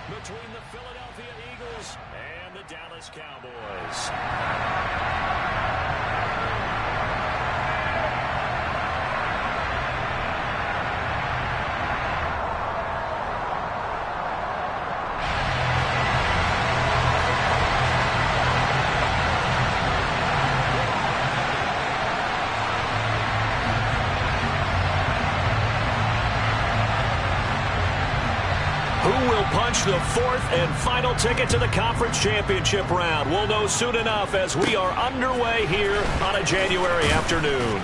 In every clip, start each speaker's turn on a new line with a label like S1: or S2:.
S1: between the Philadelphia Eagles and the Dallas Cowboys. Punch the fourth and final ticket to the conference championship round. We'll know soon enough as we are underway here on a January afternoon.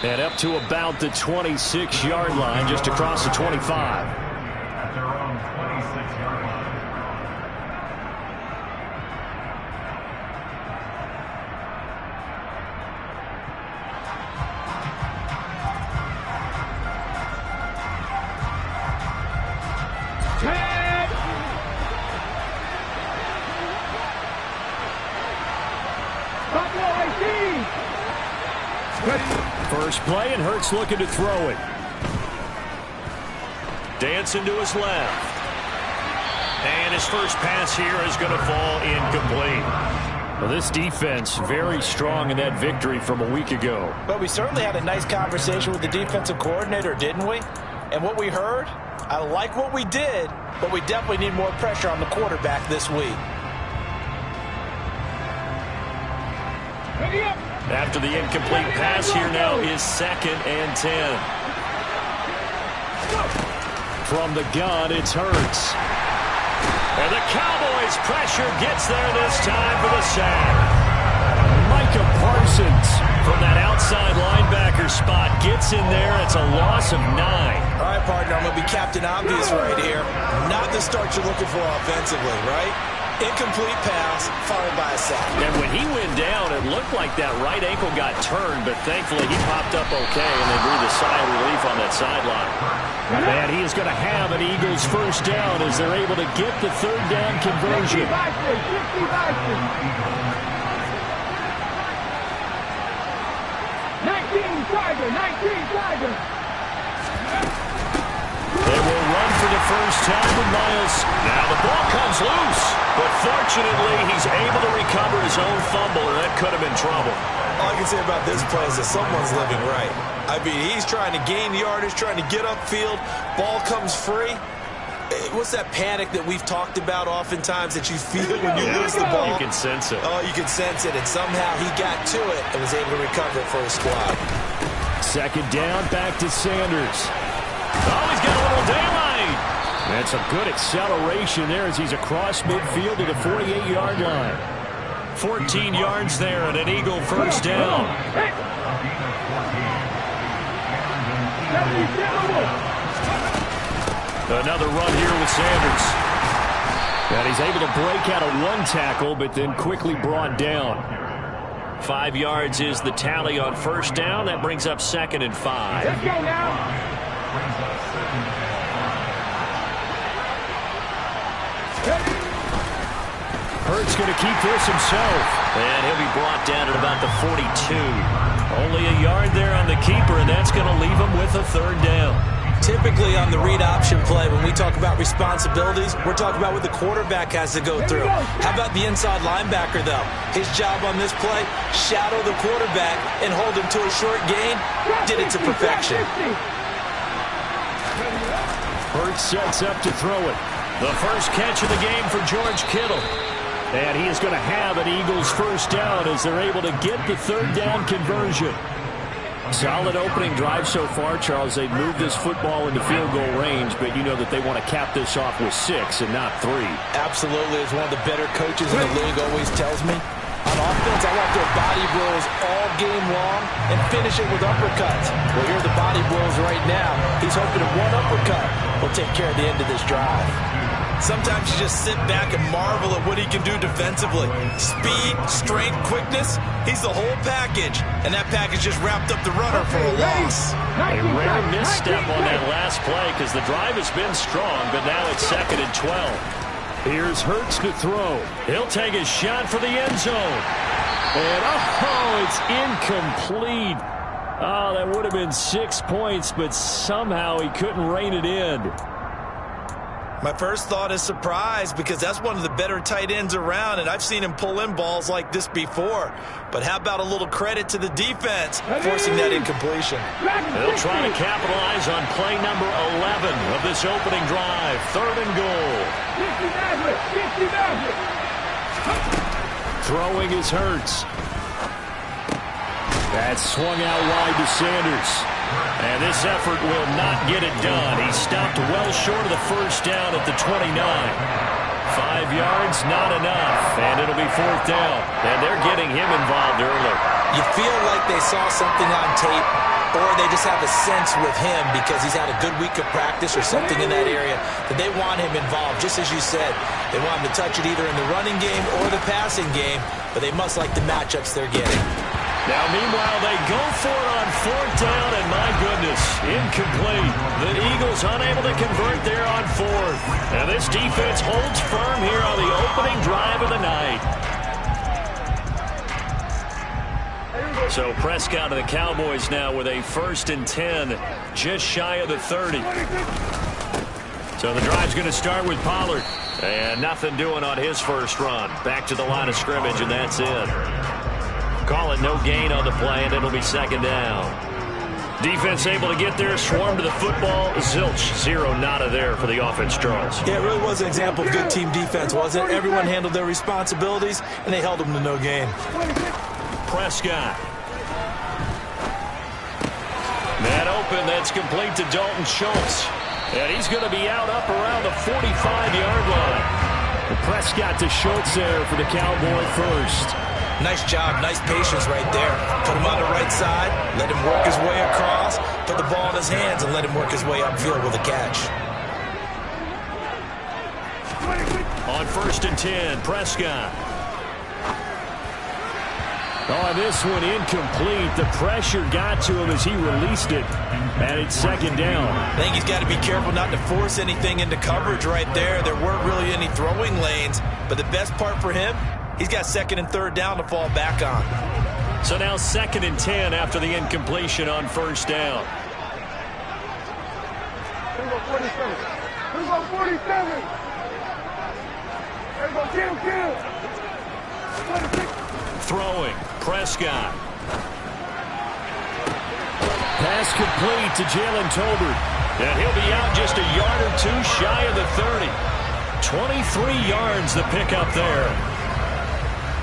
S1: And up to about the 26-yard line, just across the 25.
S2: At their own 26-yard line.
S1: First play, and Hurts looking to throw it. Dancing to his left. And his first pass here is going to fall incomplete. Well, this defense very strong in that victory from a week ago.
S3: But we certainly had a nice conversation with the defensive coordinator, didn't we? And what we heard, I like what we did, but we definitely need more pressure on the quarterback this week.
S1: After the incomplete pass, here now is 2nd and 10. From the gun, it's Hurts. And the Cowboys' pressure gets there this time for the sack. Micah Parsons from that outside linebacker spot gets in there. It's a loss of 9.
S3: All right, partner, I'm going to be Captain Obvious right here. Not the start you're looking for offensively, right? Incomplete pass, followed by a sack.
S1: And when he went down, it looked like that right ankle got turned, but thankfully he popped up okay, and they breathed a sigh of relief on that sideline. And he is going to have an Eagles first down as they're able to get the third down conversion.
S4: 19 Tiger.
S1: They will run for the first time with Miles. Now the ball comes loose, but fortunately he's able to recover his own fumble, and that could have been trouble.
S3: All I can say about this play is that someone's living right. I mean, he's trying to gain yardage, trying to get upfield. Ball comes free. What's that panic that we've talked about oftentimes that you feel when you lose the ball?
S1: You can sense it.
S3: Oh, you can sense it, and somehow he got to it and was able to recover it for his squad.
S1: 2nd down, back to Sanders. Oh, he's got a little daylight. That's a good acceleration there as he's across midfield to the 48-yard line. 14 yards there and an Eagle first down. Another run here with Sanders. And he's able to break out of one tackle, but then quickly brought down. 5 yards is the tally on first down. That brings up 2nd and 5.
S4: Let's go now.
S1: Hurts going to keep this himself. And he'll be brought down at about the 42. Only a yard there on the keeper, and that's going to leave him with a third down.
S3: Typically on the read option play, when we talk about responsibilities, we're talking about what the quarterback has to go through. How about the inside linebacker, though? His job on this play, shadow the quarterback and hold him to a short gain. Did it to perfection.
S1: Hurts sets up to throw it. The first catch of the game for George Kittle. And he is going to have an Eagles first down as they're able to get the third down conversion. Solid opening drive so far, Charles. They've moved this football into field goal range, but you know that they want to cap this off with 6 and not 3.
S3: Absolutely. As one of the better coaches in the league always tells me, on offense, I want their body blows all game long and finish it with uppercuts. Well, here are the body blows right now. He's hoping that one uppercut will take care of the end of this drive. Sometimes you just sit back and marvel at what he can do defensively. Speed, strength, quickness, he's the whole package. And that package just wrapped up the runner for a loss.
S1: A rare misstep on that last play because the drive has been strong, but now it's 2nd and 12. Here's Hurts to throw. He'll take a shot for the end zone. And, it's incomplete. Oh, that would have been 6 points, but somehow he couldn't rein it in.
S3: My first thought is surprise, because that's one of the better tight ends around, and I've seen him pull in balls like this before. But how about a little credit to the defense forcing that incompletion?
S1: They'll try to capitalize on play number 11 of this opening drive. 3rd and goal. Throwing is Hurts. That's swung out wide to Sanders. And this effort will not get it done. He stopped well short of the first down at the 29. 5 yards, not enough. And it'll be 4th down. And they're getting him involved early.
S3: You feel like they saw something on tape, or they just have a sense with him because he's had a good week of practice or something in that area that they want him involved. Just as you said, they want him to touch it either in the running game or the passing game, but they must like the matchups they're getting.
S1: Now, meanwhile, they go for it on 4th down, and my goodness, incomplete. The Eagles unable to convert there on 4th. And this defense holds firm here on the opening drive of the night. So Prescott and the Cowboys now with a 1st and 10, just shy of the 30. So the drive's going to start with Pollard. And nothing doing on his first run. Back to the line of scrimmage, and that's it. Call it no gain on the play, and it'll be 2nd down. Defense able to get there, swarm to the football. Zilch, 0 nada there for the offense, Charles.
S3: Yeah, it really was an example of good team defense, wasn't it? Everyone handled their responsibilities, and they held them to no gain.
S1: Prescott. That open, that's complete to Dalton Schultz. And he's going to be out up around the 45-yard line. Prescott to Schultz there for the Cowboy first.
S3: Nice job, nice patience right there. Put him on the right side, let him work his way across, put the ball in his hands, and let him work his way upfield with a catch.
S1: On 1st and 10, Prescott. On this one, incomplete. The pressure got to him as he released it. And it's 2nd down.
S3: I think he's got to be careful not to force anything into coverage right there. There weren't really any throwing lanes, but the best part for him, he's got 2nd and 3rd down to fall back on.
S1: So now 2nd and 10 after the incompletion on 1st down.
S4: Here we go 47. Here we go 47. Here we go kill. 26.
S1: Throwing, Prescott. Pass complete to Jalen Tolbert. And he'll be out just a yard or two shy of the 30. 23 yards the pickup there.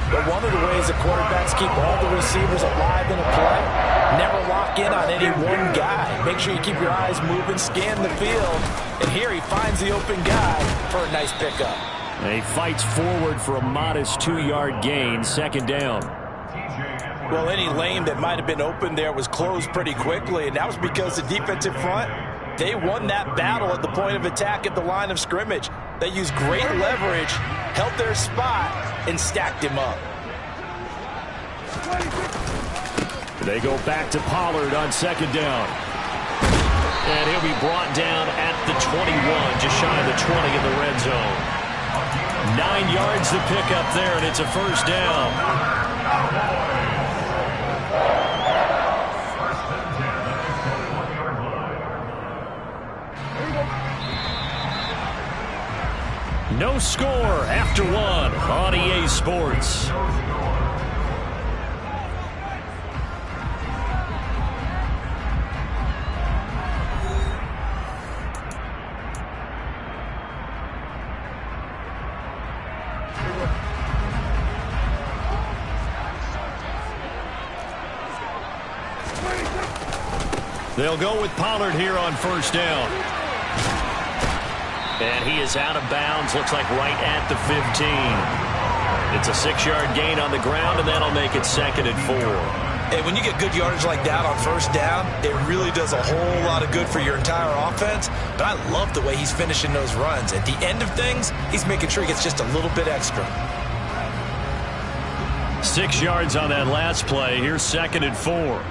S3: But one of the ways the quarterbacks keep all the receivers alive in a play, never lock in on any one guy. Make sure you keep your eyes moving, scan the field. And here he finds the open guy for a nice pickup.
S1: And he fights forward for a modest 2-yard gain, 2nd down.
S3: Well, any lane that might have been open there was closed pretty quickly, and that was because the defensive front, they won that battle at the point of attack at the line of scrimmage. They used great leverage, held their spot, and stacked him up.
S1: They go back to Pollard on 2nd down. And he'll be brought down at the 21, just shy of the 20 in the red zone. 9 yards to pick up there, and it's a 1st down. No score after 1 on EA Sports. They'll go with Pollard here on 1st down. And he is out of bounds, looks like right at the 15. It's a 6-yard gain on the ground, and that'll make it 2nd and 4.
S3: Hey, when you get good yardage like that on 1st down, it really does a whole lot of good for your entire offense. But I love the way he's finishing those runs. At the end of things, he's making sure he gets just a little bit extra.
S1: 6 yards on that last play. Here's 2nd and 4.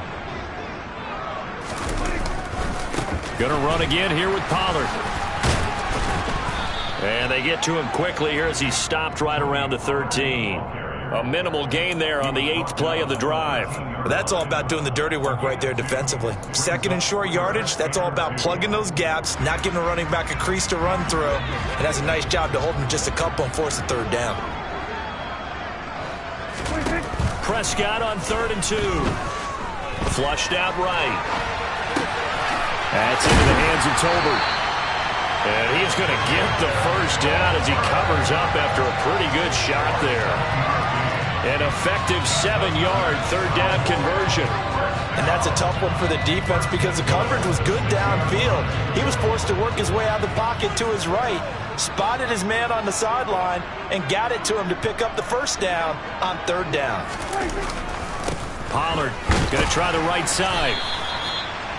S1: Going to run again here with Pollard. And they get to him quickly here as he's stopped right around the 13. A minimal gain there on the 8th play of the drive.
S3: That's all about doing the dirty work right there defensively. Second and short yardage, that's all about plugging those gaps, not giving a running back a crease to run through. And that's a nice job to hold him just a couple and force a third down.
S1: Prescott on 3rd and 2. Flushed out right. That's into the hands of Tolbert. And he's going to get the first down as he covers up after a pretty good shot there. An effective 7-yard third down conversion.
S3: And that's a tough one for the defense because the coverage was good downfield. He was forced to work his way out of the pocket to his right, spotted his man on the sideline, and got it to him to pick up the first down on 3rd down.
S1: Pollard going to try the right side.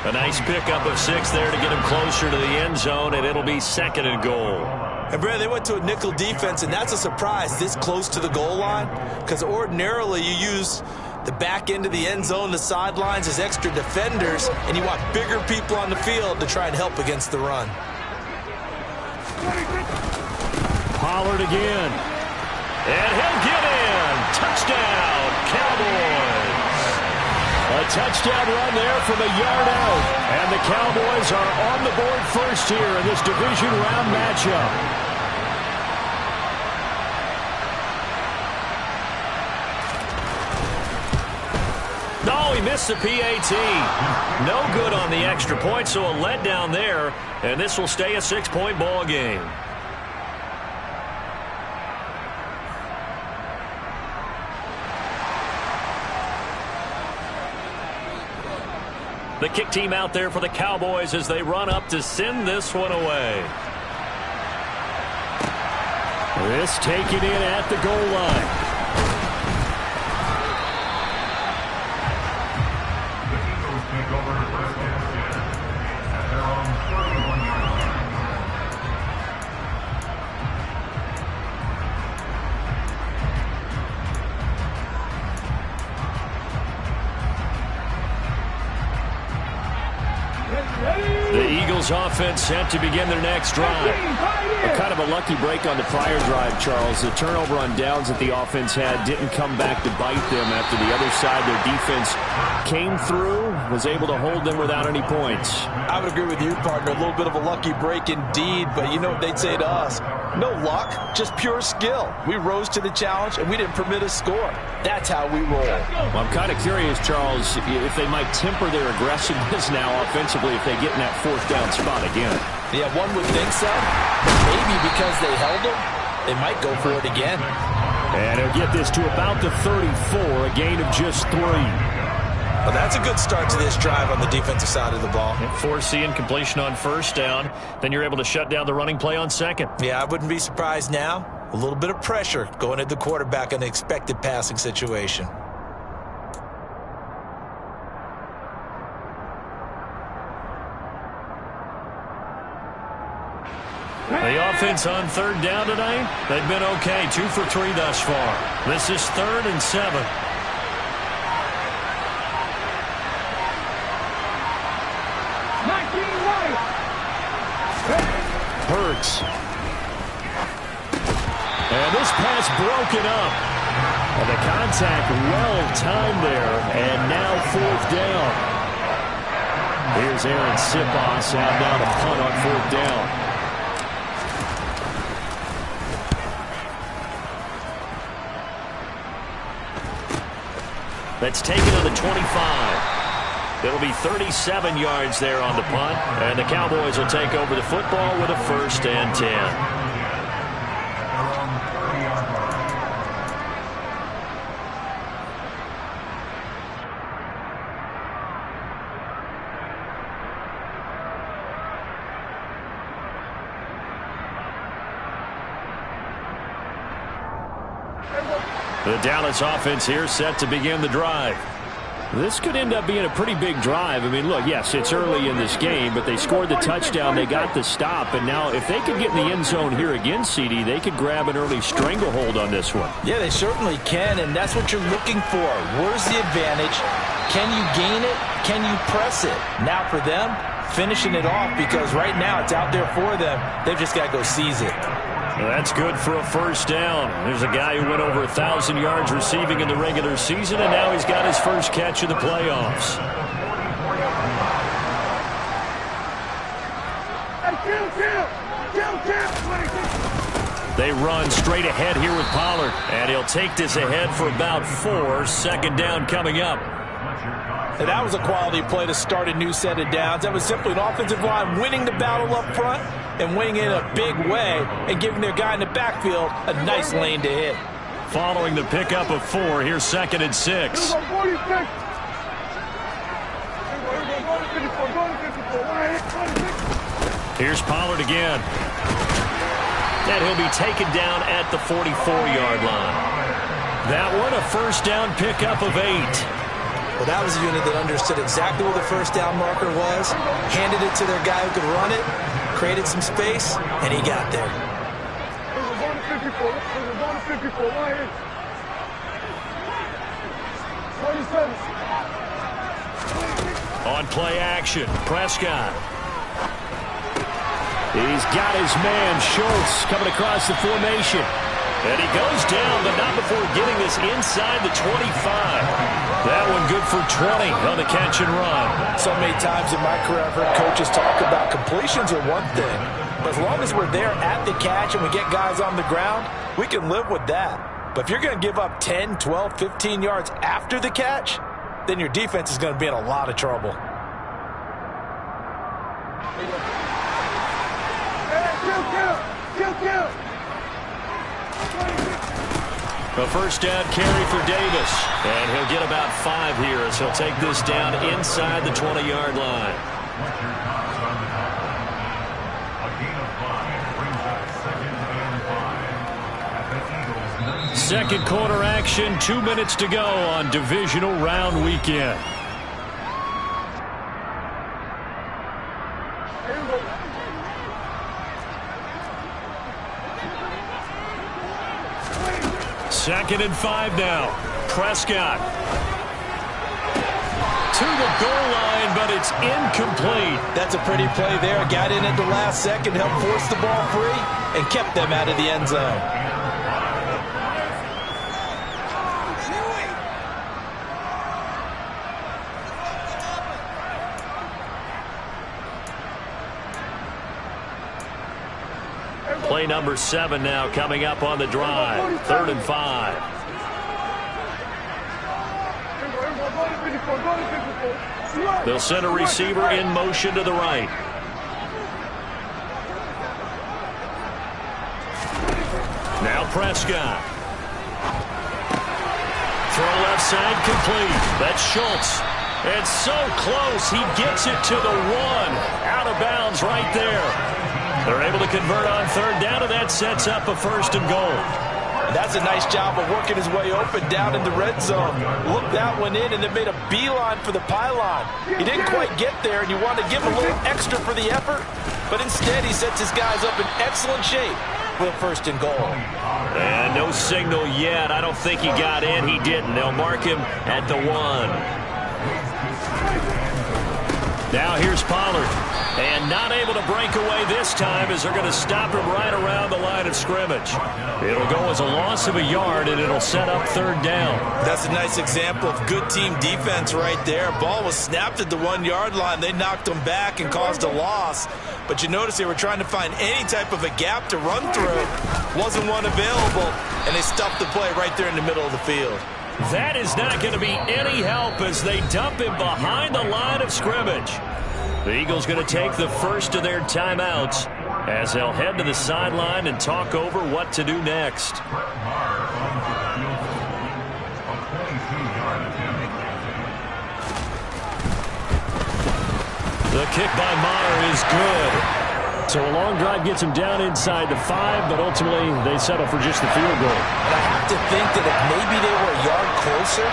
S1: A nice pickup of 6 there to get him closer to the end zone, and it'll be 2nd and goal.
S3: And, Brad, they went to a nickel defense, and that's a surprise this close to the goal line because ordinarily you use the back end of the end zone, the sidelines as extra defenders, and you want bigger people on the field to try and help against the run.
S1: Pollard again. And he'll get in. Touchdown, Cowboys. A touchdown run there from a yard out. And the Cowboys are on the board first here in this division round matchup. No, he missed the PAT. No good on the extra point, so a letdown there. And this will stay a 6-point ball game. The kick team out there for the Cowboys as they run up to send this one away. This taken in at the goal line.
S2: Take over the first and 10 at their own 31-yard line.
S1: The Eagles offense set to begin their next drive. Kind of a lucky break on the prior drive, Charles. The turnover on downs that the offense had didn't come back to bite them after the other side. Their defense came through, was able to hold them without any points.
S3: I would agree with you, partner. A little bit of a lucky break indeed, but you know what they'd say to us? No luck, just pure skill. We rose to the challenge, and we didn't permit a score. That's how we roll.
S1: Well, I'm kind of curious, Charles, if they might temper their aggressiveness now offensively if they get in that 4th down spot again.
S3: Yeah, one would think so. But maybe because they held them, they might go for it again.
S1: And he'll get this to about the 34, a gain of just 3.
S3: Well, that's a good start to this drive on the defensive side of the ball.
S1: Force the incompletion on 1st down. Then you're able to shut down the running play on 2nd.
S3: Yeah, I wouldn't be surprised now. A little bit of pressure going at the quarterback in an expected passing situation.
S1: The offense on 3rd down tonight, they've been okay. 2 for 3 thus far. This is 3rd and 7. Hurts. And this pass broken up. And the contact well timed there. And now 4th down. Here's Aaron Sipos out now to punt on 4th down. That's taken to the 25. It'll be 37 yards there on the punt. And the Cowboys will take over the football with a 1st and 10. The Dallas offense here set to begin the drive. This could end up being a pretty big drive. I mean, look, yes, it's early in this game, but they scored the touchdown. They got the stop. And now if they could get in the end zone here again, CD, they could grab an early stranglehold on this one.
S3: Yeah, they certainly can, and that's what you're looking for. Where's the advantage? Can you gain it? Can you press it? Now for them, finishing it off because right now it's out there for them. They've just got to go seize it.
S1: That's good for a first down. There's a guy who went over 1,000 yards receiving in the regular season, and now he's got his first catch of the playoffs. They run straight ahead here with Pollard, and he'll take this ahead for about 4. Second down coming up.
S3: And that was a quality play to start a new set of downs. That was simply an offensive line winning the battle up front and winning in a big way and giving their guy in the backfield a nice lane to hit.
S1: Following the pickup of 4, here's 2nd and 6. Here's Pollard again. And he'll be taken down at the 44-yard line. That one, a first down pickup of 8.
S3: Well, that was a unit that understood exactly where the first down marker was, handed it to their guy who could run it, created some space, and he got there.
S1: On play action, Prescott. He's got his man, Schultz, coming across the formation. And he goes down, but not before getting this inside the 25. That one good for 20 on the catch and run.
S3: So many times in my career I've heard coaches talk about completions are one thing. But as long as we're there at the catch and we get guys on the ground, we can live with that. But if you're going to give up 10, 12, 15 yards after the catch, then your defense is going to be in a lot of trouble.
S1: A first down carry for Davis. And he'll get about 5 here as he'll take this down inside the 20-yard line. Second quarter action, 2 minutes to go on divisional round weekend. Second and 5 now. Prescott to the goal line, but it's incomplete.
S3: That's a pretty play there. Got in at the last second, helped force the ball free, and kept them out of the end zone.
S1: Play number 7 now coming up on the drive. 3rd and 5. They'll send a receiver in motion to the right. Now Prescott. Throw left side complete. That's Schultz. And so close. He gets it to the 1. Out of bounds right there. They're able to convert on 3rd down, and that sets up a 1st and goal.
S3: That's a nice job of working his way open down in the red zone. Looked that one in and then made a beeline for the pylon. He didn't quite get there, and you want to give him a little extra for the effort, but instead he sets his guys up in excellent shape with a 1st and goal.
S1: And no signal yet. I don't think he got in. He didn't. They'll mark him at the 1. Now here's Pollard. And not able to break away this time as they're going to stop him right around the line of scrimmage. It'll go as a loss of a yard, and it'll set up 3rd down.
S3: That's a nice example of good team defense right there. Ball was snapped at the 1-yard line. They knocked him back and caused a loss. But you notice they were trying to find any type of a gap to run through. Wasn't one available, and they stuffed the play right there in the middle of the field.
S1: That is not going to be any help as they dump him behind the line of scrimmage. The Eagles going to take the first of their timeouts as they'll head to the sideline and talk over what to do next. The kick by Maher is good. So a long drive gets him down inside the 5, but ultimately they settle for just the field goal.
S3: And I have to think that if maybe they were a yard closer,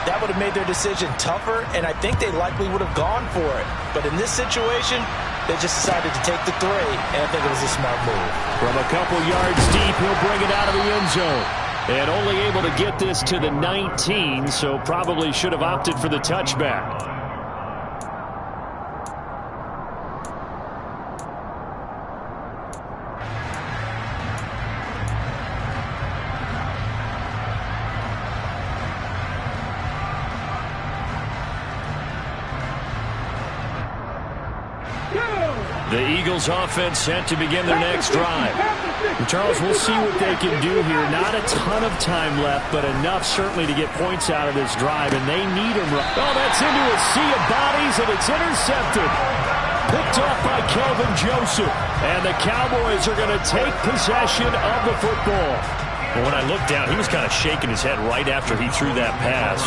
S3: that would have made their decision tougher, and I think they likely would have gone for it. But in this situation, they just decided to take the 3, and I think it was a smart move.
S1: From a couple yards deep, he'll bring it out of the end zone. And only able to get this to the 19, so probably should have opted for the touchback. The Eagles offense set to begin their next drive.
S5: And Charles, we'll see what they can do here. Not a ton of time left, but enough certainly to get points out of this drive, and they need them.
S1: Oh, that's into a sea of bodies, and it's intercepted. Picked off by Kelvin Joseph. And the Cowboys are going to take possession of the football. Well, when I looked down, he was kind of shaking his head right after he threw that pass.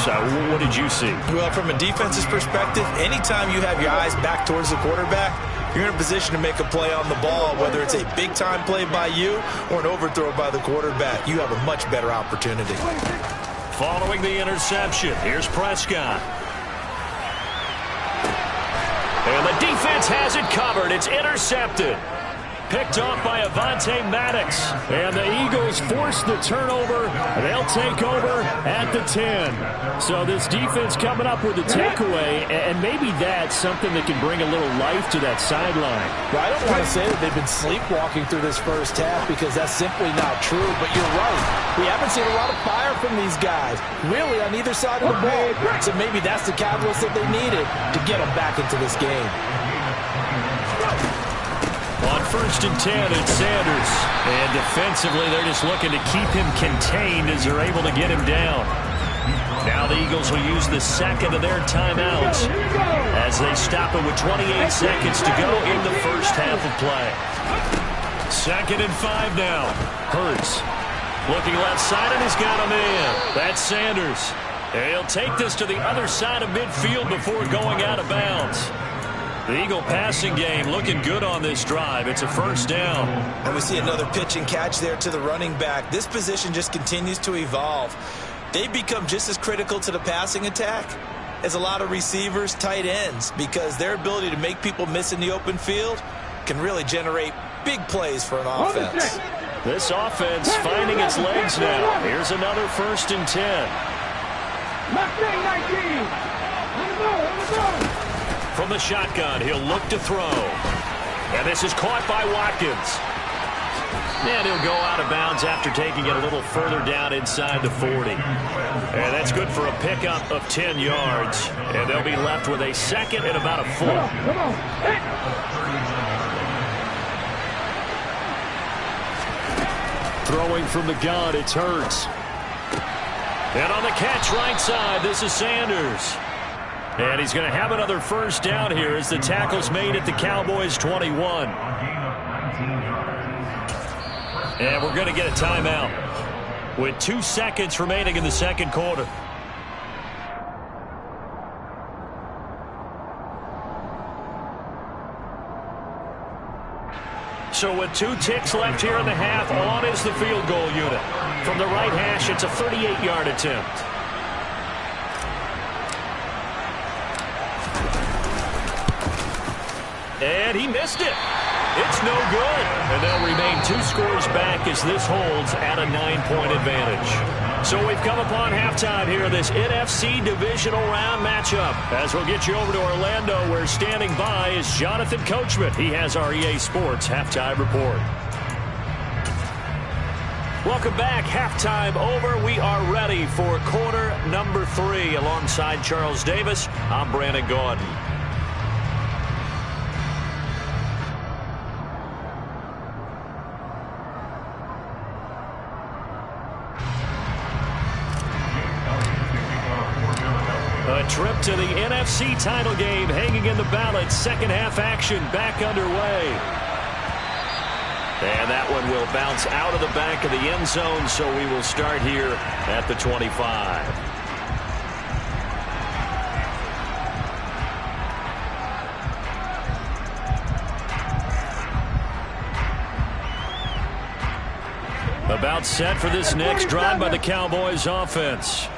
S1: What did you see?
S3: Well, from a defense's perspective, anytime you have your eyes back towards the quarterback, you're in a position to make a play on the ball, whether it's a big-time play by you or an overthrow by the quarterback. You have a much better opportunity.
S1: Following the interception, here's Prescott. And the defense has it covered. It's intercepted. Picked off by Avonte Maddox. And the Eagles force the turnover. They'll take over at the 10. So this defense coming up with a takeaway, and maybe that's something that can bring a little life to that sideline.
S3: Well, I don't want to say that they've been sleepwalking through this first half because that's simply not true, but you're right. We haven't seen a lot of fire from these guys, really, on either side of the ball. So maybe that's the catalyst that they needed to get them back into this game.
S1: On 1st and 10, it's Sanders. And defensively, they're just looking to keep him contained as they're able to get him down. Now the Eagles will use the second of their timeouts as they stop it with 28 seconds to go in the first half of play. 2nd and 5 now. Hurts looking left side, and he's got him in. That's Sanders. And he'll take this to the other side of midfield before going out of bounds. The Eagle passing game looking good on this drive. It's a first down.
S3: And we see another pitch and catch there to the running back. This position just continues to evolve. They become just as critical to the passing attack as a lot of receivers, tight ends, because their ability to make people miss in the open field can really generate big plays for an offense.
S1: This offense finding its legs now. Here's another 1st and 10. From the shotgun, he'll look to throw. And this is caught by Watkins. And he'll go out of bounds after taking it a little further down inside the 40. And that's good for a pickup of 10 yards. And they'll be left with a 2nd and about a foot. Throwing from the gun, it's Hurts. And on the catch right side, this is Sanders. And he's going to have another first down here as the tackle's made at the Cowboys' 21. And we're going to get a timeout with 2 seconds remaining in the second quarter. So with 2 ticks left here in the half, on is the field goal unit. From the right hash, it's a 38-yard attempt. And he missed it. It's no good. And they'll remain 2 scores back as this holds at a 9-point advantage. So we've come upon halftime here in this NFC divisional round matchup. As we'll get you over to Orlando, where standing by is Jonathan Coachman. He has our EA Sports halftime report. Welcome back. Halftime over. We are ready for quarter number 3. Alongside Charles Davis, I'm Brandon Gaudin. A trip to the NFC title game hanging in the balance. Second half action back underway. And that one will bounce out of the back of the end zone, so we will start here at the 25. About set for this next drive by the Cowboys offense.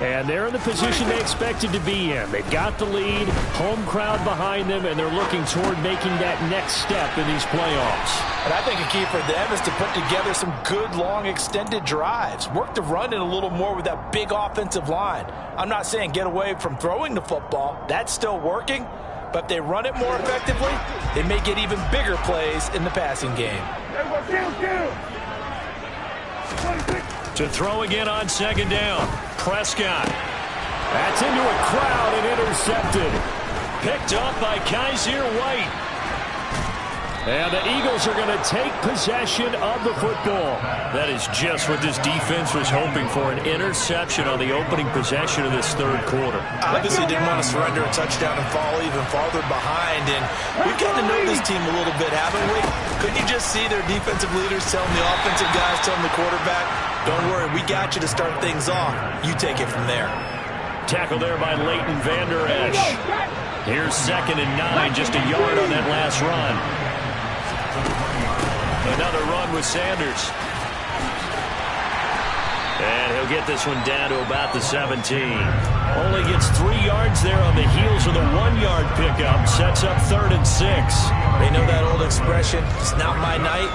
S1: And they're in the position they expected to be in. They've got the lead, home crowd behind them, and they're looking toward making that next step in these playoffs.
S3: And I think a key for them is to put together some good, long, extended drives. Work the run in a little more with that big offensive line. I'm not saying get away from throwing the football. That's still working. But if they run it more effectively, they may get even bigger plays in the passing game.
S1: To throw again on second down. Prescott. That's into a crowd and intercepted. Picked up by Kaiser White. And the Eagles are going to take possession of the football. That is just what this defense was hoping for, an interception on the opening possession of this third quarter.
S3: Obviously didn't want to surrender a touchdown and fall even farther behind. And we've gotten to know this team a little bit, haven't we? Couldn't you just see their defensive leaders telling the offensive guys, telling the quarterback, don't worry, we got you to start things off. You take it from there.
S1: Tackle there by Leighton Vander Esch. Here's 2nd and 9, just a yard on that last run. Another run with Sanders. And he'll get this one down to about the 17. Only gets 3 yards there on the heels of the 1-yard pickup. Sets up 3rd and 6.
S3: They know that old expression, it's not my night.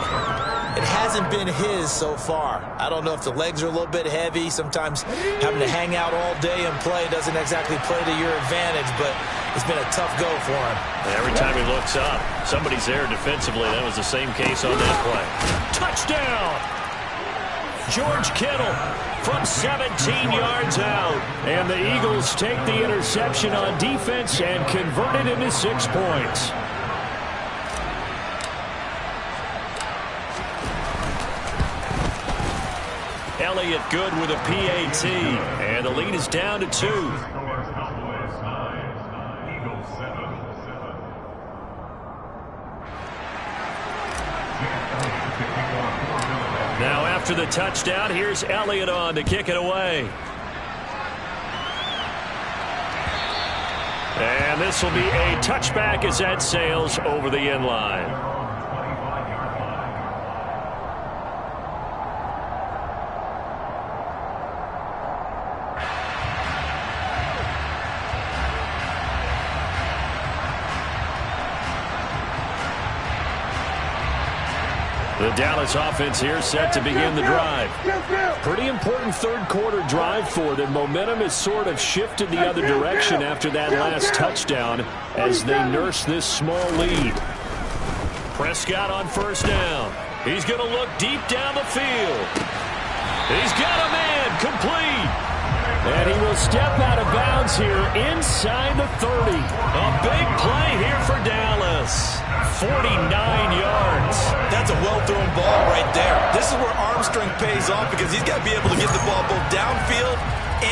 S3: It hasn't been his so far. I don't know if the legs are a little bit heavy. Sometimes having to hang out all day and play doesn't exactly play to your advantage, but it's been a tough go for him.
S1: Every time he looks up, somebody's there defensively. That was the same case on that play. Touchdown! George Kittle from 17 yards out. And the Eagles take the interception on defense and convert it into 6 points. Elliott good with a PAT. And the lead is down to 2. Now after the touchdown, here's Elliott on to kick it away. And this will be a touchback as that sails over the end line. The Dallas offense here set to begin the drive. Pretty important third quarter drive for them. Momentum has sort of shifted the other direction after that last touchdown as they nurse this small lead. Prescott on 1st down. He's going to look deep down the field. He's got a man complete. And he will step out of bounds here inside the 30. A big play here for Dallas. 49 yards.
S3: That's a well-thrown ball right there. This is where arm strength pays off because he's got to be able to get the ball both downfield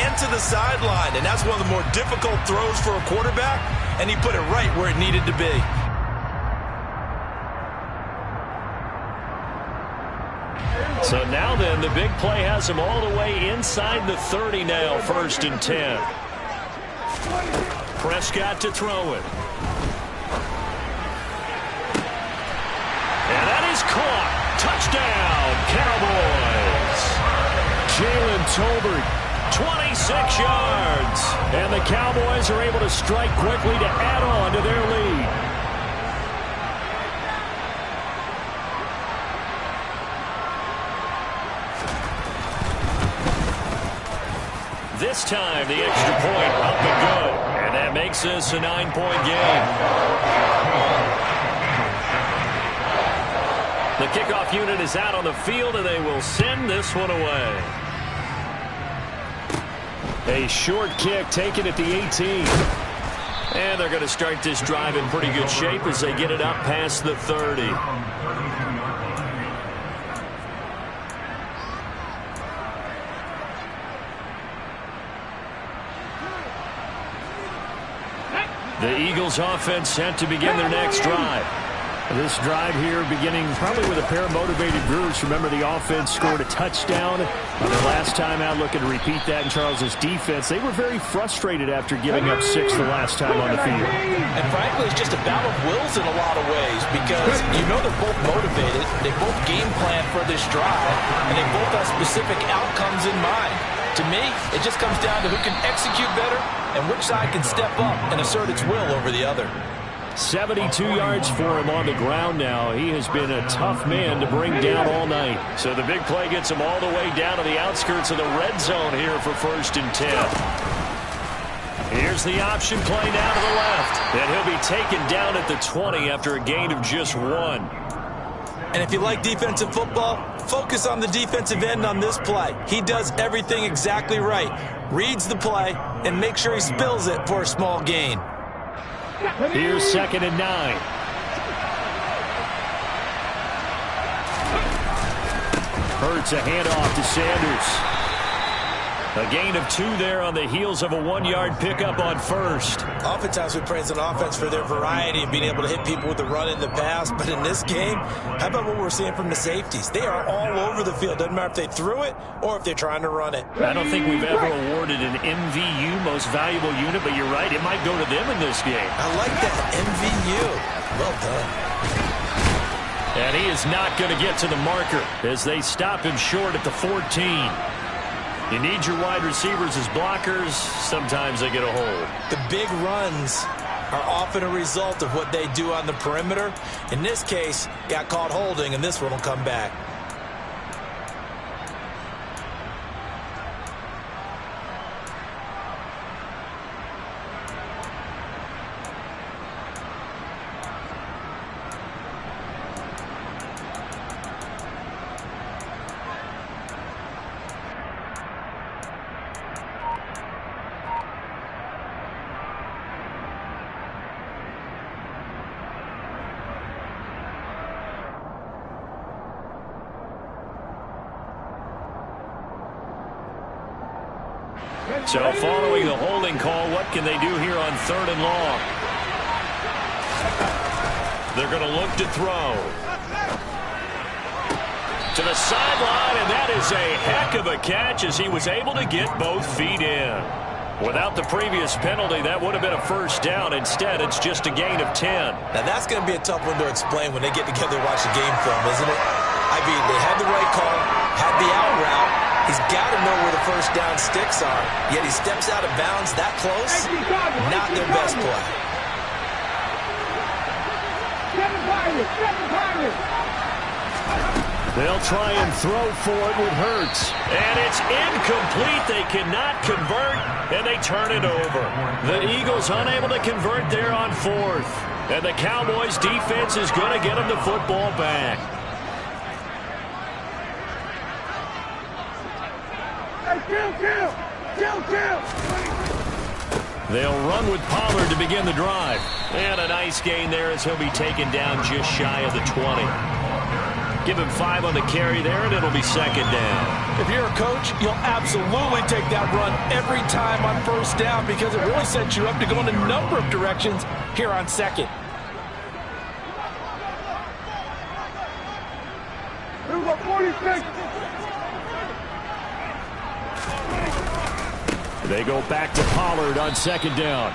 S3: and to the sideline. And that's one of the more difficult throws for a quarterback. And he put it right where it needed to be.
S1: So now then, the big play has him all the way inside the 30 now, 1st and 10. Prescott to throw it. And that is caught. Touchdown, Cowboys. Jalen Tolbert, 26 yards. And the Cowboys are able to strike quickly to add on to their lead. This time, the extra point up and good. And that makes this a 9-point game. The kickoff unit is out on the field, and they will send this one away. A short kick taken at the 18. And they're going to start this drive in pretty good shape as they get it up past the 30. The Eagles offense set to begin their next drive. This drive here beginning probably with a pair of motivated groups. Remember, the offense scored a touchdown on their last time out. Looking to repeat that in Charles's defense. They were very frustrated after giving up 6 the last time on the field.
S3: And frankly, it's just a battle of wills in a lot of ways because you know they're both motivated. They both game plan for this drive, and they both have specific outcomes in mind. To me, it just comes down to who can execute better and which side can step up and assert its will over the other.
S1: 72 yards for him on the ground now. He has been a tough man to bring down all night. So the big play gets him all the way down to the outskirts of the red zone here for 1st and 10. Here's the option play down to the left. And he'll be taken down at the 20 after a gain of just 1.
S3: And if you like defensive football, focus on the defensive end on this play. He does everything exactly right. Reads the play and makes sure he spills it for a small gain.
S1: Here's 2nd and 9. Hurts a handoff to Sanders. A gain of 2 there on the heels of a 1-yard pickup on first.
S3: Oftentimes we praise an offense for their variety and being able to hit people with the run in the pass. But in this game, how about what we're seeing from the safeties? They are all over the field. Doesn't matter if they threw it or if they're trying to run it.
S1: I don't think we've ever awarded an MVU, most valuable unit, but you're right, it might go to them in this game.
S3: I like that, MVU. Well done.
S1: And he is not going to get to the marker as they stop him short at the 14. You need your wide receivers as blockers. Sometimes they get a hold.
S3: The big runs are often a result of what they do on the perimeter. In this case, got caught holding, and this one will come back.
S1: So following the holding call, what can they do here on 3rd and long? They're going to look to throw. To the sideline, and that is a heck of a catch as he was able to get both feet in. Without the previous penalty, that would have been a first down. Instead, it's just a gain of 10.
S3: Now, that's going to be a tough one to explain when they get together and watch the game film, isn't it? I mean, they had the right call, had the out route. He's got to know where the first down sticks are, yet he steps out of bounds that close. Not their best play.
S1: They'll try and throw for it with Hurts. And it's incomplete. They cannot convert, and they turn it over. The Eagles unable to convert there on 4th. And the Cowboys defense is going to get them the football back. They'll run with Pollard to begin the drive. And a nice gain there as he'll be taken down just shy of the 20. Give him 5 on the carry there, and it'll be 2nd down.
S3: If you're a coach, you'll absolutely take that run every time on first down because it really sets you up to go in a number of directions here on 2nd.
S4: Number 46.
S1: They go back to Pollard on 2nd down.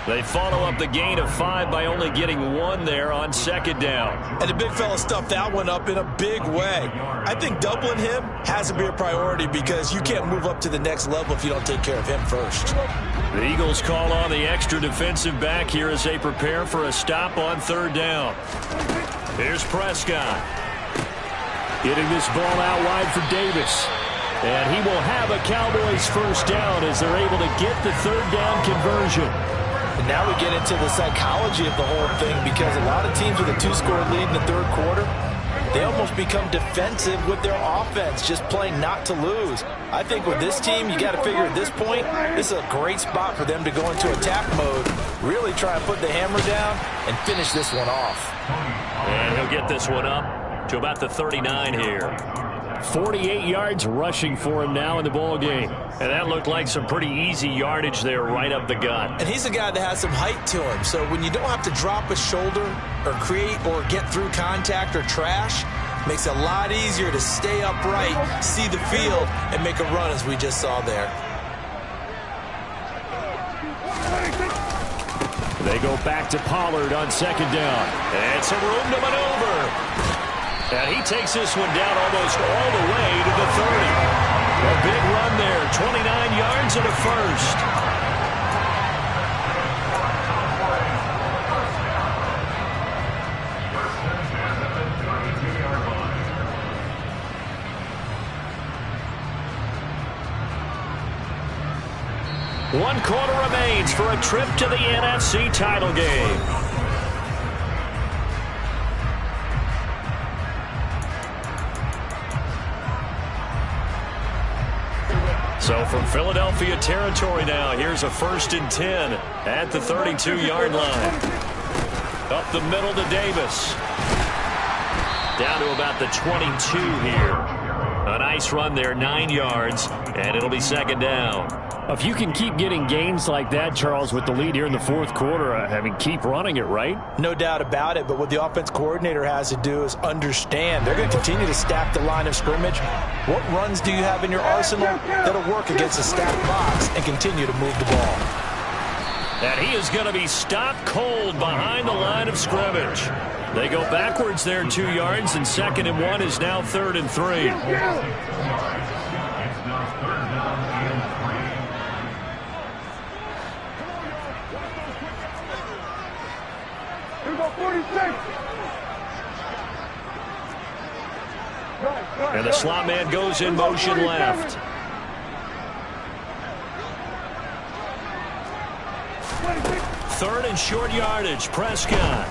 S1: They follow up the gain of 5 by only getting 1 there on 2nd down.
S3: And the big fella stuffed that one up in a big way. I think doubling him has to be a priority because you can't move up to the next level if you don't take care of him first.
S1: The Eagles call on the extra defensive back here as they prepare for a stop on 3rd down. Here's Prescott. Getting this ball out wide for Davis. And he will have a Cowboys first down as they're able to get the 3rd down conversion.
S3: And now we get into the psychology of the whole thing because a lot of teams with a 2-score lead in the 3rd quarter, they almost become defensive with their offense, just playing not to lose. I think with this team, you got to figure at this point, this is a great spot for them to go into attack mode, really try and put the hammer down and finish this one off.
S1: And he'll get this one up to about the 39 here. 48 yards rushing for him now in the ball game. And that looked like some pretty easy yardage there right up the gut.
S3: And he's a guy that has some height to him. So when you don't have to drop a shoulder or create or get through contact or trash, makes it a lot easier to stay upright, see the field, and make a run as we just saw there.
S1: They go back to Pollard on 2nd down. And some room to maneuver. And he takes this one down almost all the way to the 30. A big run there, 29 yards and a first. One quarter remains for a trip to the NFC title game. So from Philadelphia territory now, here's a 1st and 10 at the 32-yard line. Up the middle to Davis. Down to about the 22 here. A nice run there, 9 yards, and it'll be second down.
S5: If you can keep getting gains like that, Charles, with the lead here in the fourth quarter, keep running it, right?
S3: No doubt about it, but what the offense coordinator has to do is understand they're going to continue to stack the line of scrimmage. What runs do you have in your arsenal that'll work against a stacked box and continue to move the ball?
S1: And he is going to be stopped cold behind the line of scrimmage. They go backwards there 2 yards, and 2nd and 1 is now 3rd and 3.
S2: It's now 3rd down and 3.
S4: Here we go, 46.
S1: And the slot man goes in motion left. 3rd and short yardage, Prescott.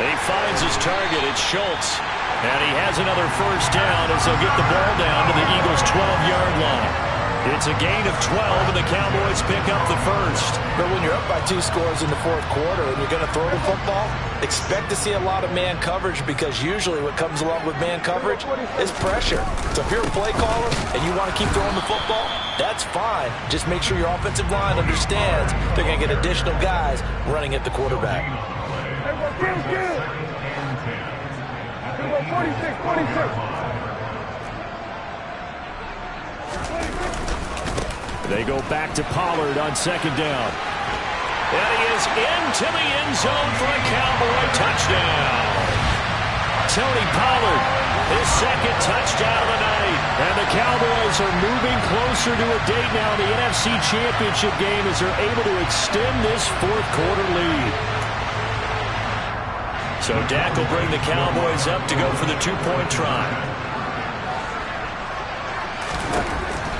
S1: He finds his target. It's Schultz. And he has another first down as they'll get the ball down to the Eagles' 12-yard line. It's a gain of 12, and the Cowboys pick up the first.
S3: But when you're up by 2 scores in the fourth quarter and you're going to throw the football, expect to see a lot of man coverage, because usually what comes along with man coverage is pressure. So if you're a play caller and you want to keep throwing the football, that's fine. Just make sure your offensive line understands they're going to get additional guys running at the quarterback.
S4: 46, 46.
S1: They go back to Pollard on 2nd down. And he is into the end zone for a Cowboy touchdown. Tony Pollard, his 2nd touchdown of the night. And the Cowboys are moving closer to a date now in the NFC Championship game as they're able to extend this fourth quarter lead. So Dak will bring the Cowboys up to go for the 2-point try.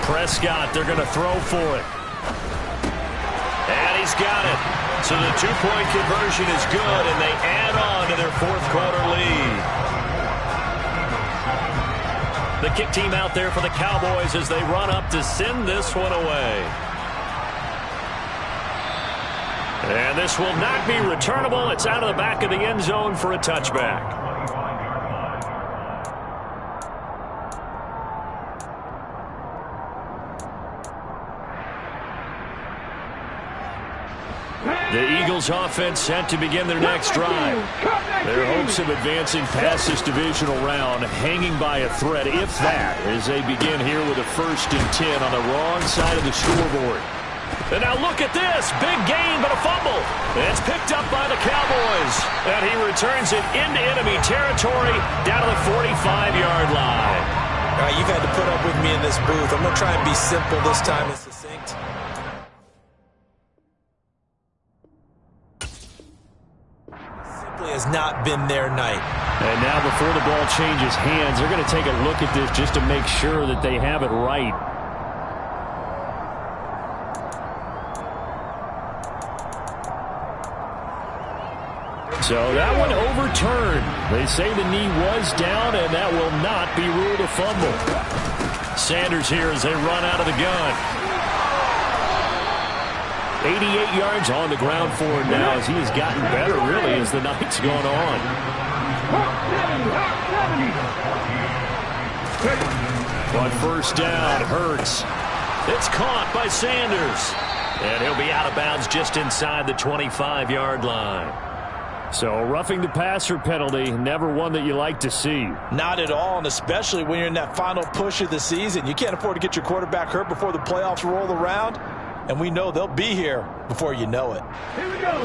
S1: Prescott, they're going to throw for it. And he's got it. So the 2-point conversion is good, and they add on to their fourth quarter lead. The kick team out there for the Cowboys as they run up to send this one away. And this will not be returnable. It's out of the back of the end zone for a touchback. The Eagles offense set to begin their next drive. Their hopes of advancing past this divisional round hanging by a thread, if that, as they begin here with a 1st and 10 on the wrong side of the scoreboard. And now look at this. Big gain, but a fumble. It's picked up by the Cowboys. And he returns it into enemy territory down to the 45-yard line.
S3: All right, you've had to put up with me in this booth. I'm going to try and be simple this time and succinct. Simply has not been their night.
S5: And now before the ball changes hands, they're going to take a look at this just to make sure that they have it right. So that one overturned. They say the knee was down, and that will not be ruled a fumble. Sanders here as they run out of the gun. 88 yards on the ground for him now as he has gotten better, really, as the night's gone on. On 1st down, Hurts. It's caught by Sanders. And he'll be out of bounds just inside the 25-yard line. So roughing the passer penalty, never one that you like to see.
S3: Not at all, and especially when you're in that final push of the season. You can't afford to get your quarterback hurt before the playoffs roll around, and we know they'll be here before you know it.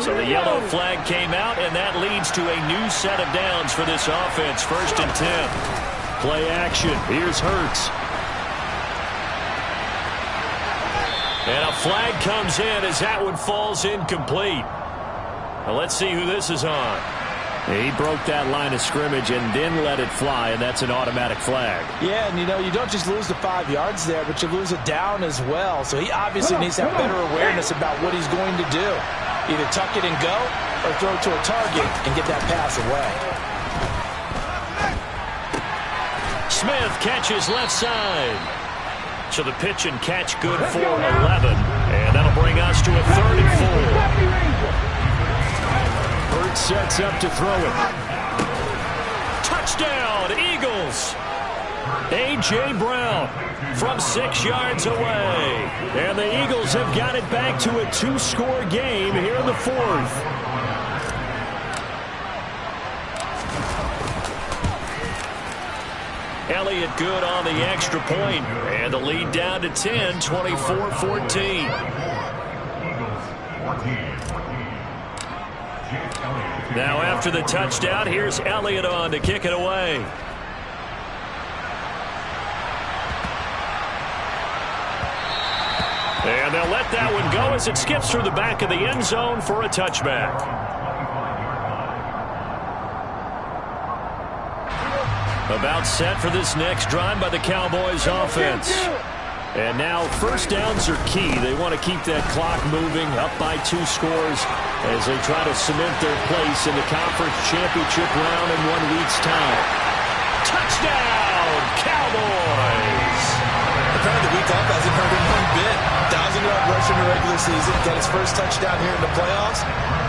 S1: So the yellow flag came out, and that leads to a new set of downs for this offense. 1st and 10. Play action. Here's Hurts. And a flag comes in as that one falls incomplete. Well, let's see who this is on. He broke that line of scrimmage and then let it fly, and that's an automatic flag.
S3: Yeah, and you don't just lose the 5 yards there, but you lose it down as well. So he obviously needs to have better awareness about what he's going to do. Either tuck it and go or throw it to a target and get that pass away.
S1: Smith catches left side. So the pitch and catch good for 11. And that'll bring us to a 3rd and 4. Hurts sets up to throw it. Touchdown, Eagles. A.J. Brown from 6 yards away. And the Eagles have got it back to a 2-score game here in the fourth. Elliott good on the extra point. And the lead down to 10, 24-14. Now after the touchdown, here's Elliott on to kick it away. And they'll let that one go as it skips through the back of the end zone for a touchback. About set for this next drive by the Cowboys offense. And now first downs are key. They want to keep that clock moving, up by 2 scores as they try to cement their place in the conference championship round in 1 week's time. Touchdown, Cowboys!
S3: Apparently the week off hasn't hurt him one bit. 1,000-yard rush in the regular season, got his first touchdown here in the playoffs.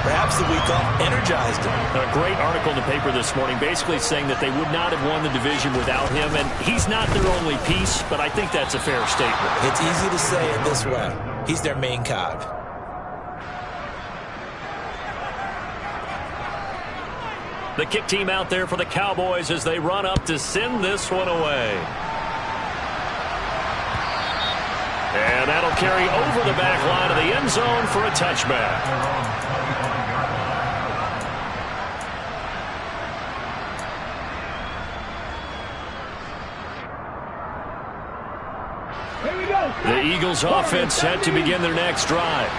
S3: Perhaps the week off energized him.
S1: A great article in the paper this morning basically saying that they would not have won the division without him, and he's not their only piece, but I think that's a fair statement.
S3: It's easy to say it this way. He's their main cog.
S1: The kick team out there for the Cowboys as they run up to send this one away. And that'll carry over the back line of the end zone for a touchback. The Eagles offense set to begin their next drive.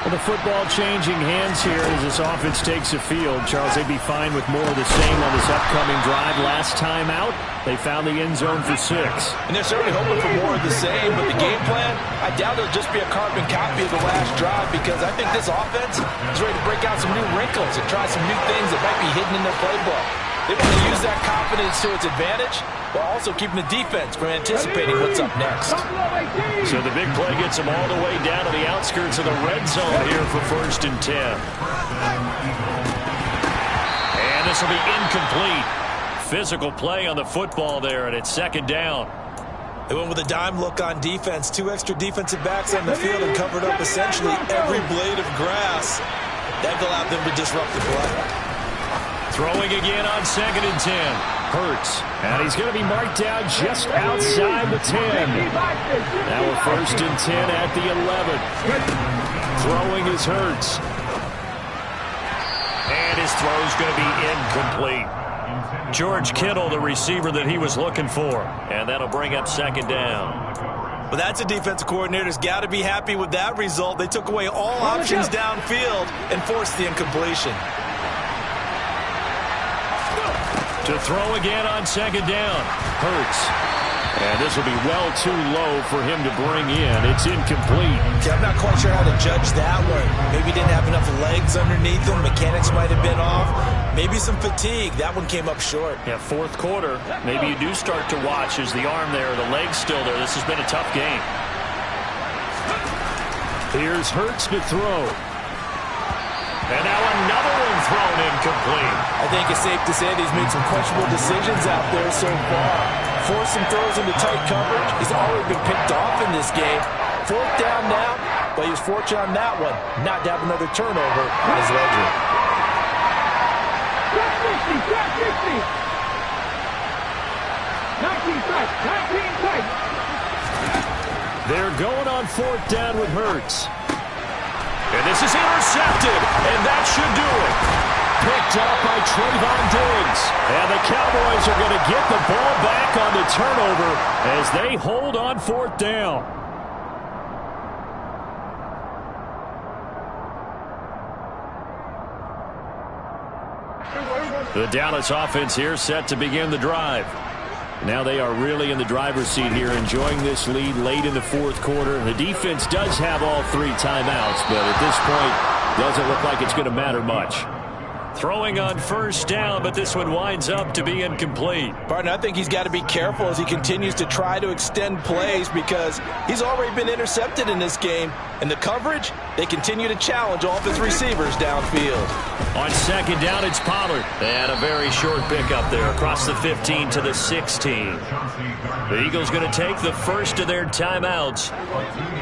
S1: Well, the football changing hands here as this offense takes the field. Charles, they'd be fine with more of the same on this upcoming drive. Last time out, they found the end zone for 6.
S3: And they're certainly hoping for more of the same, but the game plan, I doubt it'll just be a carbon copy of the last drive because I think this offense is ready to break out some new wrinkles and try some new things that might be hidden in their playbook. They want to use that confidence to its advantage while also keeping the defense from anticipating what's up next.
S1: So the big play gets them all the way down to the outskirts of the red zone here for 1st and 10. And this will be incomplete. Physical play on the football there, and it's 2nd down.
S3: They went with a dime look on defense. 2 extra defensive backs on the field and covered up essentially every blade of grass. That allowed them to disrupt the play.
S1: Throwing again on 2nd and 10. Hurts. And he's going to be marked down just outside the 10. Now a 1st and 10 at the 11. Throwing is Hurts. And his throw's going to be incomplete. George Kittle, the receiver that he was looking for. And that'll bring up 2nd down.
S3: Well, that's a defensive coordinator's got to be happy with that result. They took away all options downfield and forced the incompletion.
S1: To throw again on 2nd down. Hurts. And this will be well too low for him to bring in. It's incomplete.
S3: Okay, I'm not quite sure how to judge that one. Maybe he didn't have enough legs underneath him. Mechanics might have been off. Maybe some fatigue. That one came up short.
S1: Yeah, 4th quarter. Maybe you do start to watch as the arm there, the leg's still there. This has been a tough game. Here's Hurts to throw. And now another one thrown incomplete.
S3: I think it's safe to say that he's made some questionable decisions out there so far. Forced some throws into tight coverage. He's already been picked off in this game. 4th down now, but he was fortunate on that one not to have another turnover on his ledger.
S1: They're going on 4th down with Hurts. And this is intercepted, and that should do it. Picked up by Trayvon Diggs. And the Cowboys are going to get the ball back on the turnover as they hold on 4th down. The Dallas offense here set to begin the drive. Now they are really in the driver's seat here, enjoying this lead late in the 4th quarter. The defense does have all 3 timeouts, but at this point, doesn't look like it's going to matter much.
S5: Throwing on first down, but this one winds up to be incomplete.
S3: Partner, I think he's got to be careful as he continues to try to extend plays because he's already been intercepted in this game. And the coverage, they continue to challenge all of his receivers downfield.
S5: On second down, it's Pollard. And a very short pickup there across the 15 to the 16. The Eagles going to take the first of their timeouts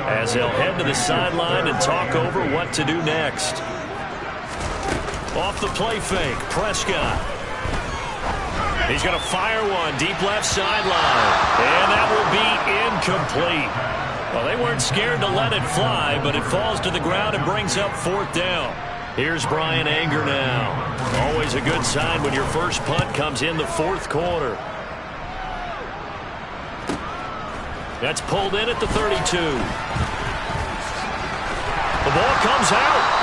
S5: as they'll head to the sideline and talk over what to do next. Off the play fake, Prescott. He's going to fire one deep left sideline. And that will be incomplete. Well, they weren't scared to let it fly, but it falls to the ground and brings up fourth down. Here's Bryan Anger now. Always a good sign when your first punt comes in the fourth quarter. That's pulled in at the 32. The ball comes out.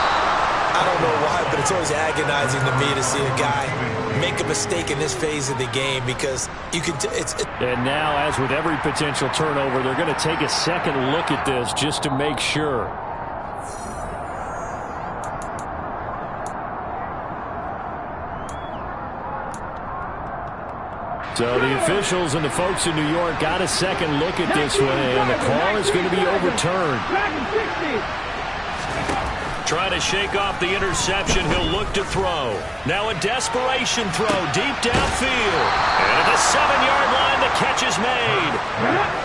S3: I don't know why, but it's always agonizing to me to see a guy make a mistake in this phase of the game because you can.
S5: And now, as with every potential turnover, they're going to take a second look at this just to make sure. So the officials and the folks in New York got a second look at this one, and the call is going to be overturned. Trying to shake off the interception, he'll look to throw. Now a desperation throw deep downfield. And at the 7-yard line, the catch is made.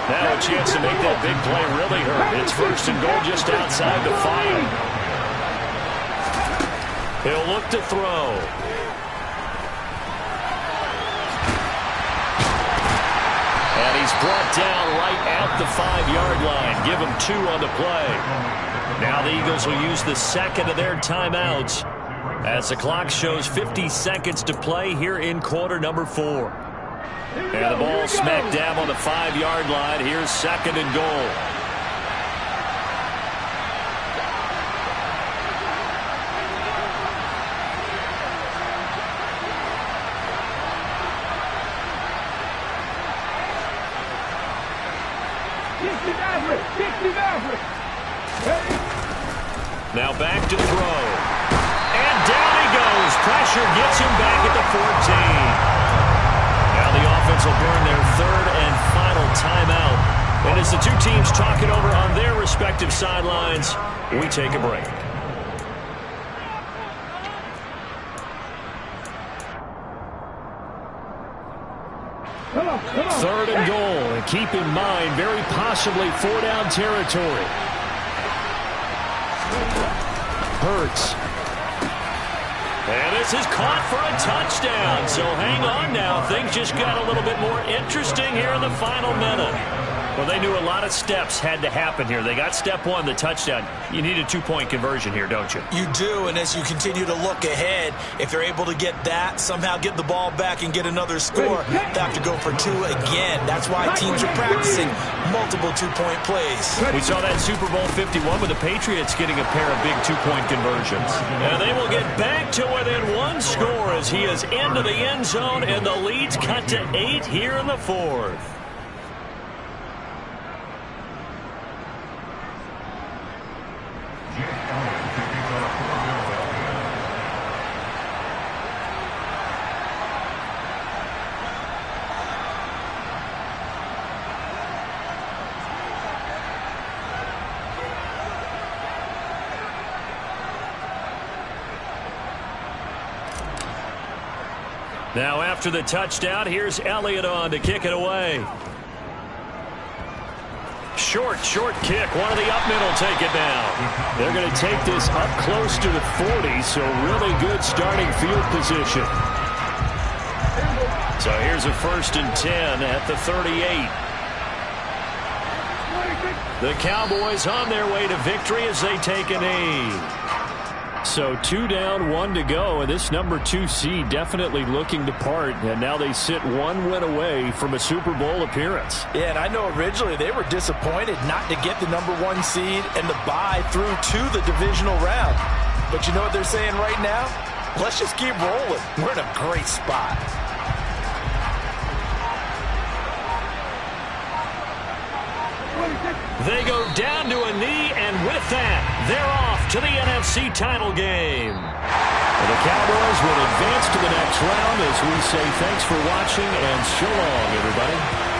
S5: Now a chance to make that big play really hurt. It's first and goal just outside the 5. He'll look to throw. And he's brought down right at the 5-yard line. Give him 2 on the play. Now the Eagles will use the second of their timeouts as the clock shows 50 seconds to play here in quarter number 4. And the ball smack dab on the 5-yard line. Here's second and goal. Now back to throw. And down he goes. Pressure gets him back at the 14. Now the offense will burn their third and final timeout. And as the two teams talk it over on their respective sidelines, we take a break. Third and goal. And keep in mind, very possibly 4-down territory. Hurts. And this is caught for a touchdown. So hang on now. Things just got a little bit more interesting here in the final minute. Well, they knew a lot of steps had to happen here. They got step 1, the touchdown. You need a 2-point conversion here, don't you?
S3: You do, and as you continue to look ahead, if they're able to get that, somehow get the ball back and get another score, they have to go for 2 again. That's why teams are practicing multiple 2-point plays.
S5: We saw that Super Bowl 51 with the Patriots getting a pair of big 2-point conversions. And they will get back to within 1 score as he is into the end zone, and the lead's cut to 8 here in the 4th. Now after the touchdown, here's Elliott on to kick it away. Short kick. One of the up middle take it down. They're going to take this up close to the 40, so really good starting field position. So here's a 1st and 10 at the 38. The Cowboys on their way to victory as they take a knee. So 2 down, 1 to go, and this number 2 seed definitely looking to part, and now they sit 1 win away from a Super Bowl appearance.
S3: Yeah, and I know originally they were disappointed not to get the number 1 seed and the bye through to the divisional round. But you know what they're saying right now? Let's just keep rolling. We're in a great spot. They go down to a knee, and with that, they're off to
S1: to the NFC title game. And the Cowboys will advance to the next round as we say thanks for watching and so long, everybody.